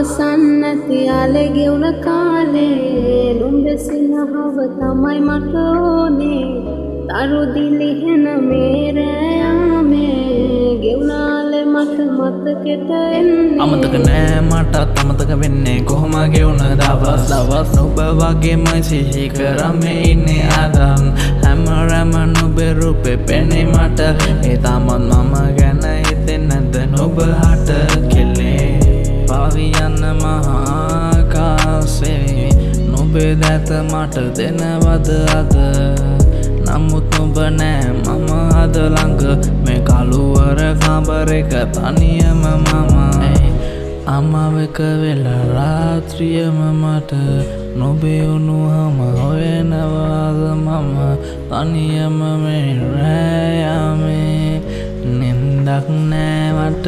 අවසන් නැති යාලේ ගෙවුන කාලේ නුඹේ සිනහව තමයි මට ඕනේ තරු දිලිහෙන මේ රෑයාමේ ගෙවුනාලේ මට මතකෙට එන්නේ අමතක නෑ මටත් අමතක වෙන්නේ කොහොම ගෙවුන දවස් නුඹ වගේම සිහි කරන්නේ ඉන්නේ අදම් හැමරම නුඹේ රූපේ පෙනේ මට ඒ තමත් මම ගැන හිතෙන්නේ නැද්ද නුඹ හට කෙලේ පාවි යන මහා කාසේ නුඹේ දැත මට දෙනවද අද නමුත් නුඹ නෑ මම අද ළඟ මේ කළුවර කාමරයක තනියම මම අම්මාවක වෙලා රාත්‍රියම මට නුඹේ උණුහම හොයනවාද මම තනියම මේ රෑයාමේ නින්දක් නෑ මට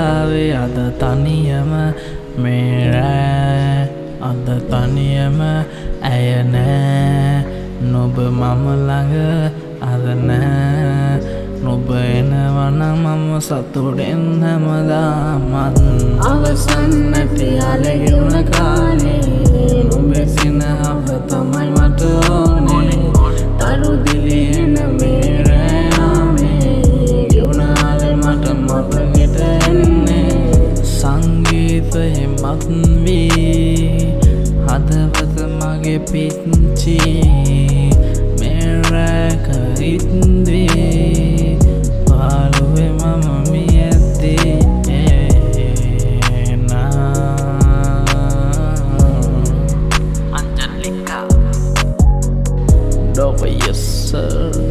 ආවේ අද තනියම මේ රෑ අද තනියම ඇය නෑ නුඹ මම ළඟ අද නෑ නුඹ එනවනම් මම සතුටෙන් හැමදාමත් අවසන් නැති යාලේ ගෙවුන කාලේ නුඹේ සිනහව තමයි මට ඕනේ තරු දිලිහෙන මේ රෑයාමේ ගෙවුනාලේ මට මතකෙට එන්නේ සංගීතයේ මත් වී හදවත මගේ පිච්චි මේ රැක ඉන්දී පාළුවේ මම මියද්දී Angelica Dova yes sir